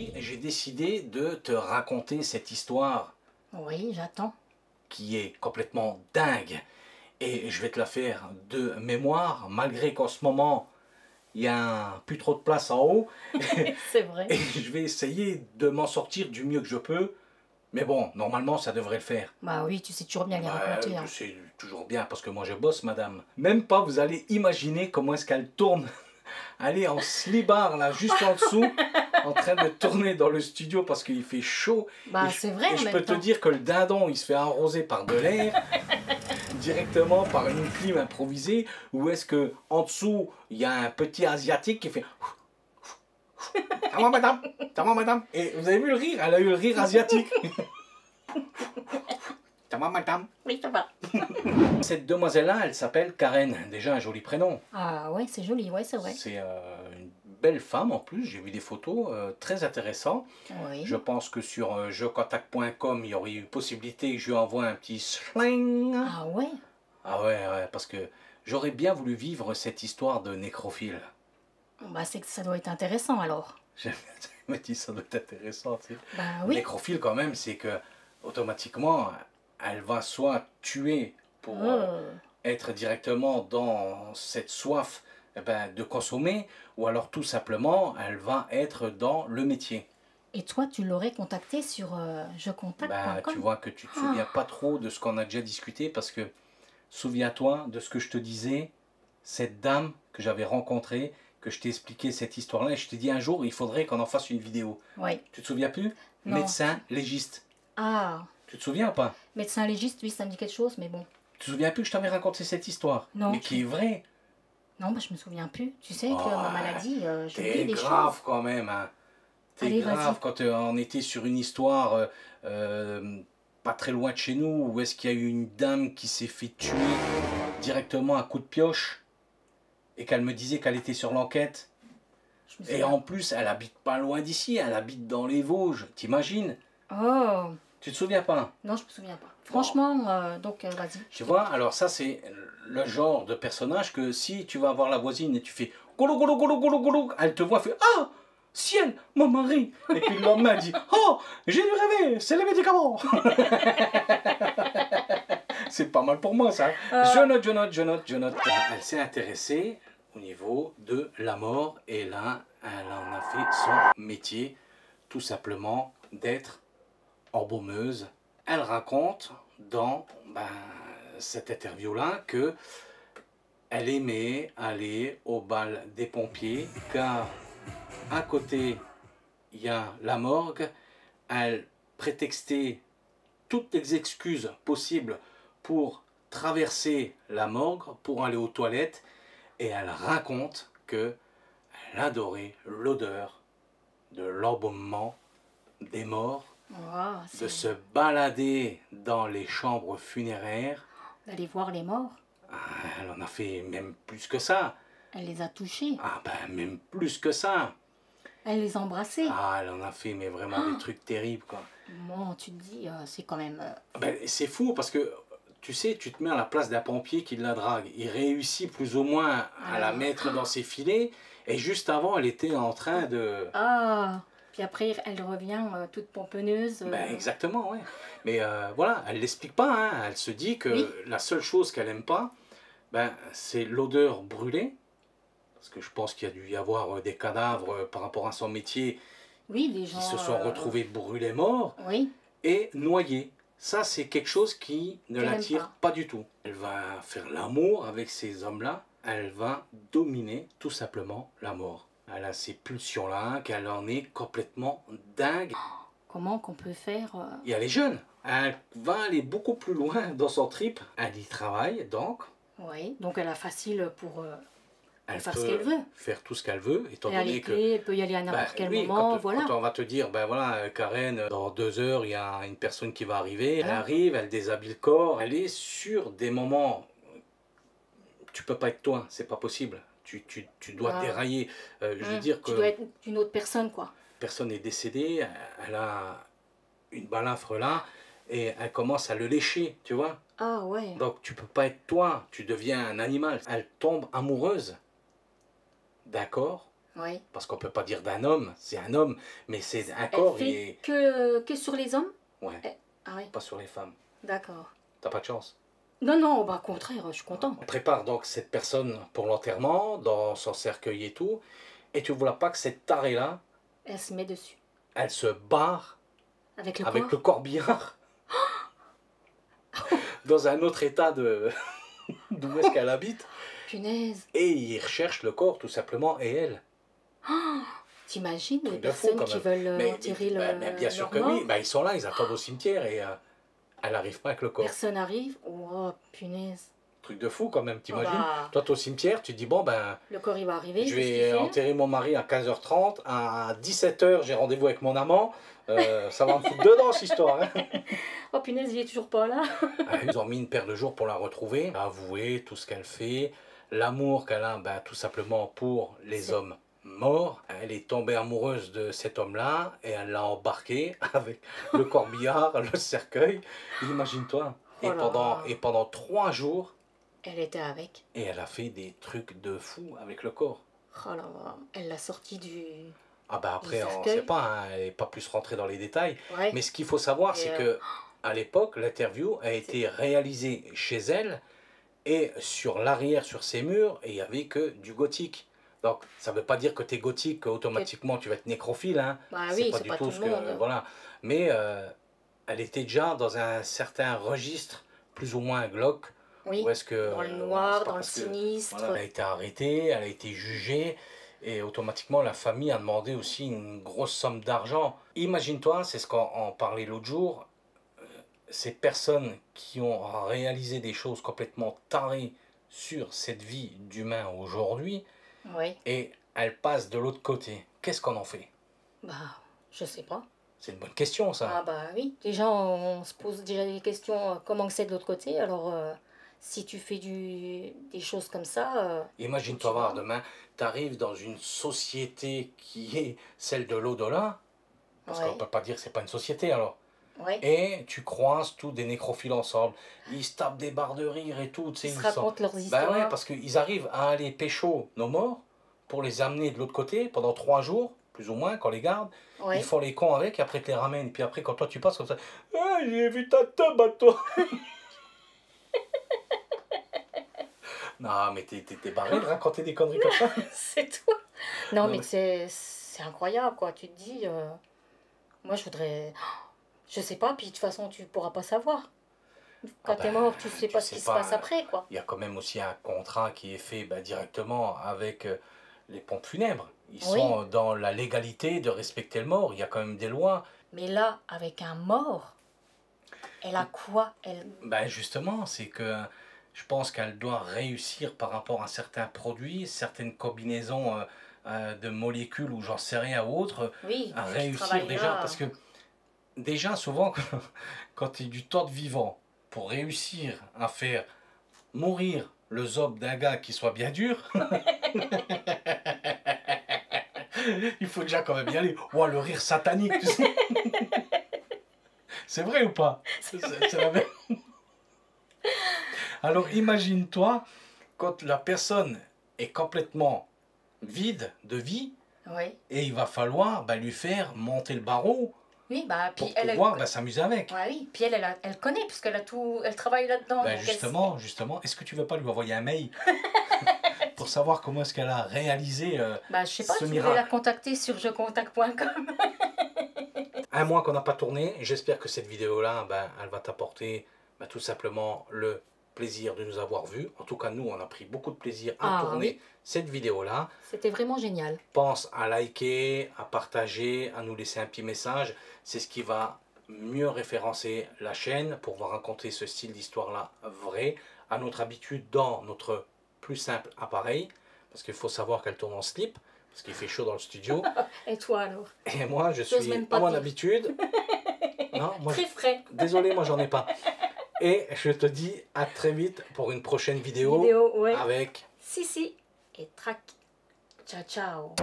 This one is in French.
aujourd'hui, j'ai décidé de te raconter cette histoire Oui, j'attends. qui est complètement dingue. Et je vais te la faire de mémoire, malgré qu'en ce moment, il y a plus trop de place en haut. C'est vrai. Et je vais essayer de m'en sortir du mieux que je peux. Mais bon, normalement, ça devrait le faire. Bah oui, tu sais toujours bien les raconter. Hein. C'est toujours bien parce que moi je bosse, madame. Même pas, vous allez imaginer comment est-ce qu'elle tourne. Elle est en slibard là, juste en dessous, en train de tourner dans le studio parce qu'il fait chaud. Bah Et c'est vrai et en je même peux te temps. dire que le dindon, il se fait arroser par de l'air, directement par une clim improvisée, ou est-ce que en dessous, il y a un petit asiatique qui fait... Ça va madame? Ça va madame? Et vous avez vu le rire? Elle a eu le rire asiatique. Ça va madame? Oui, ça va. Cette demoiselle-là, elle s'appelle Karen. Déjà un joli prénom. Ah ouais, c'est joli, ouais, c'est vrai. C'est une belle femme en plus. J'ai vu des photos très intéressantes. Oui. Je pense que sur jeuxcontact.com, il y aurait eu possibilité que je lui envoie un petit sling. Ah ouais? Ah ouais, parce que j'aurais bien voulu vivre cette histoire de nécrophile. Bah c'est que ça doit être intéressant alors. Je me dis, ça doit être intéressant. Tu sais. Bah oui. Nécrophile quand même, c'est que automatiquement, elle va soit tuer pour être directement dans cette soif de consommer, ou alors tout simplement, elle va être dans le métier. Et toi, tu l'aurais contacté sur jeuxcontact.com? Tu vois que tu te souviens pas trop de ce qu'on a déjà discuté, parce que souviens-toi de ce que je te disais, cette dame que j'avais rencontrée, que je t'ai expliqué cette histoire-là, et je t'ai dit un jour, il faudrait qu'on en fasse une vidéo. Oui. Tu te souviens plus? Non. Médecin légiste. Ah, Tu te souviens ou pas? médecin légiste, oui, ça me dit quelque chose, mais bon. Tu te souviens plus que je t'avais raconté cette histoire? Non. Mais qui est vraie. Non, bah je me souviens plus. Tu sais que Oh, ma maladie, j'oublie T'es des grave choses. quand même. Hein. T'es Allez, grave vas-y. quand on était sur une histoire pas très loin de chez nous, où est-ce qu'il y a eu une dame qui s'est fait tuer directement à coup de pioche, et qu'elle me disait qu'elle était sur l'enquête. Je me Et souviens. en plus, elle habite pas loin d'ici, elle habite dans les Vosges. T'imagines? Oh, Tu te souviens pas? non, je me souviens pas. Franchement, donc vas-y. Tu vois, alors ça c'est le genre de personnage que si tu vas voir la voisine et tu fais goulou goulou goulou goulou goulou, elle te voit, fait ah ciel, mon mari. Et puis le lendemain elle dit oh j'ai dû rêver, c'est les médicaments. C'est pas mal pour moi ça. Je note. Elle s'est intéressée au niveau de la mort et là elle en a fait son métier, tout simplement d'être embaumeuse. Elle raconte dans cette interview-là que elle aimait aller au bal des pompiers car à côté il y a la morgue. Elle prétextait toutes les excuses possibles pour traverser la morgue, pour aller aux toilettes, et elle raconte que elle adorait l'odeur de l'embaumement des morts, Oh, de se balader dans les chambres funéraires. d'aller voir les morts. Ah, elle en a fait même plus que ça. Elle les a touchés. Ah même plus que ça. Elle les a embrassés. Ah, elle en a fait mais vraiment des trucs terribles quoi. Bon, tu te dis, c'est quand même... C'est fou parce que tu sais, tu te mets à la place d'un pompier qui la drague. Il réussit plus ou moins à la mettre dans ses filets, et juste avant elle était en train de... Ah, puis après elle revient toute pomponneuse. Exactement, ouais. Mais voilà, elle l'explique pas, hein. Elle se dit que Oui. la seule chose qu'elle aime pas, c'est l'odeur brûlée. Parce que je pense qu'il y a dû y avoir des cadavres par rapport à son métier Oui, les gens... qui se sont retrouvés brûlés morts Oui, et noyés. Ça, c'est quelque chose qui ne qu'elle l'attire aime pas du tout. Elle va faire l'amour avec ces hommes-là. Elle va dominer tout simplement la mort. Elle a ces pulsions-là, qu'elle en est complètement dingue. comment qu'on peut faire... Il y a les jeunes. Elle va aller beaucoup plus loin dans son trip. Elle y travaille donc. Oui, donc elle a facile pour Elle faire peut ce qu'elle veut. faire tout ce qu'elle veut, étant Elle a donné les que... clés, elle peut y aller à n'importe quel oui, moment, quand, voilà. quand on va te dire, voilà, Karen, dans 2 heures, il y a une personne qui va arriver. Elle Voilà. arrive, elle déshabille le corps. Elle est sur des moments... Tu peux pas être toi, c'est pas possible. Tu dois Ah. dérailler. Je veux dire Tu que dois être une autre personne, quoi. personne est décédée, elle a une balafre là, et elle commence à le lécher, tu vois. Ah ouais. Donc tu peux pas être toi, tu deviens un animal. Elle tombe amoureuse. D'accord? Oui. Parce qu'on peut pas dire d'un homme, c'est un homme, mais c'est un Elle corps, fait que sur les hommes? Ouais, Ah oui, pas sur les femmes. d'accord. T'as pas de chance. Non, non, bah, au contraire, je suis content. On prépare donc cette personne pour l'enterrement, dans son cercueil et tout, et tu vois pas que cette tarée-là, Elle se met dessus. elle se barre Avec le avec corps? le corbillard dans un autre état de d'où est-ce qu'elle habite, Punaise. et il recherche le corps tout simplement, et elle. T'imagines les Truc de fou, personnes quand qui même. veulent Mais, enterrer mais bien sûr leur que mort? oui, ils sont là, ils attendent au cimetière, et elle n'arrive pas avec le corps. Personne arrive? Oh, punaise. Truc de fou quand même, Oh, t'imagines? bah, Toi, t'es au cimetière, tu te dis, bon, ben, le corps, il va arriver, je c'est ce qu'il vais fait. enterrer mon mari à 15h30, à 17h, j'ai rendez-vous avec mon amant, ça va me foutre dedans, cette histoire. Hein. Oh, punaise, il est toujours pas là. Ils ont mis une paire de jours pour la retrouver, avouer tout ce qu'elle fait, l'amour qu'elle a, tout simplement pour les hommes morts. Elle est tombée amoureuse de cet homme-là, et elle l'a embarqué avec le corbillard, le cercueil, imagine-toi. Oh là là. Et pendant 3 jours, Elle était avec. et elle a fait des trucs de fou avec le corps. Oh là là. Elle l'a sorti du... Ah après, on ne cercueil. sait pas, hein, elle n'est pas plus rentrée dans les détails. Ouais. Mais ce qu'il faut savoir, Et c'est que à l'époque, l'interview a été réalisée chez elle, et sur l'arrière, sur ses murs, et il n'y avait que du gothique. Donc, ça ne veut pas dire que tu es gothique, qu'automatiquement tu vas être nécrophile. Hein. Bah C'est oui, pas c'est du pas tout tout ce le monde. que. Voilà. Mais elle était déjà dans un certain registre, plus ou moins glauque. Oui, Où est-ce que, dans le c'est noir, pas dans le parce que, sinistre. voilà, elle a été arrêtée, elle a été jugée, et automatiquement la famille a demandé aussi une grosse somme d'argent. Imagine-toi, c'est ce qu'on parlait l'autre jour, ces personnes qui ont réalisé des choses complètement tarées sur cette vie d'humain aujourd'hui, Oui. et elles passent de l'autre côté. Qu'est-ce qu'on en fait? Bah, je sais pas. C'est une bonne question, ça. Ah bah oui. Déjà, on se pose déjà des questions, comment que c'est de l'autre côté. Alors, si tu fais des choses comme ça... Imagine-toi tu voir, vois. demain, tu arrives dans une société qui est celle de l'au-delà, parce qu'on Ouais. ne peut pas dire que c'est pas une société alors. Ouais. Et tu croises tous des nécrophiles ensemble. Ils se tapent des barres de rire et tout. Tu sais, Ils se sont- racontent leurs histoires. Ben ouais, parce qu'ils arrivent à aller pécho nos morts pour les amener de l'autre côté pendant 3 jours, plus ou moins, qu'on les garde. Ouais. Ils font les cons avec, et après ils te les ramènent. Puis après, quand toi tu passes comme ça, ah, j'ai vu ta teub à toi. Non, mais t'es barré de raconter des conneries comme ça. C'est toi. Non, Non, mais mais- c'est incroyable, quoi. Tu te dis, moi, je voudrais... Je sais pas, puis de toute façon, tu pourras pas savoir. Quand t'es mort, tu sais pas ce qui se passe après, quoi. Il y a quand même aussi un contrat qui est fait directement avec les pompes funèbres. Ils Oui. sont dans la légalité de respecter le mort. Il y a quand même des lois. Mais là, avec un mort, elle a quoi? Elle... Justement, c'est que je pense qu'elle doit réussir par rapport à certains produits, certaines combinaisons de molécules ou j'en sais rien ou autre, Oui, à qui réussir travaille déjà. là. Parce que déjà, souvent, quand tu es du temps de vivant, pour réussir à faire mourir le zob d'un gars qui soit bien dur, il faut déjà quand même y aller. Ouah, le rire satanique, tu sais. C'est vrai ou pas? C'est la même. Alors imagine-toi, quand la personne est complètement vide de vie, Oui. et il va falloir lui faire monter le barreau Oui, bah, puis pour elle... pouvoir s'amuser avec. Ouais, oui, puis elle connaît, puisqu'elle a tout... Elle travaille là-dedans. donc elle Justement, est-ce que tu veux pas lui envoyer un mail pour savoir comment est-ce qu'elle a réalisé Bah, je sais pas, ce tu voulais miracle? la contacter sur jecontact.com. Un mois qu'on n'a pas tourné, j'espère que cette vidéo-là, elle va t'apporter tout simplement le plaisir de nous avoir vus. En tout cas, nous, on a pris beaucoup de plaisir à tourner cette vidéo-là. C'était vraiment génial. Pense à liker, à partager, à nous laisser un petit message. C'est ce qui va mieux référencer la chaîne pour vous raconter ce style d'histoire-là vrai, à notre habitude dans notre plus simple appareil. Parce qu'il faut savoir qu'elle tourne en slip, parce qu'il fait chaud dans le studio. Et toi alors? Et moi, je J'ose suis même pas à mon dire. habitude. Non, moi, Très frais. désolé, moi j'en ai pas. Et je te dis à très vite pour une prochaine vidéo, Ouais. avec Si, et trac. Ciao, ciao.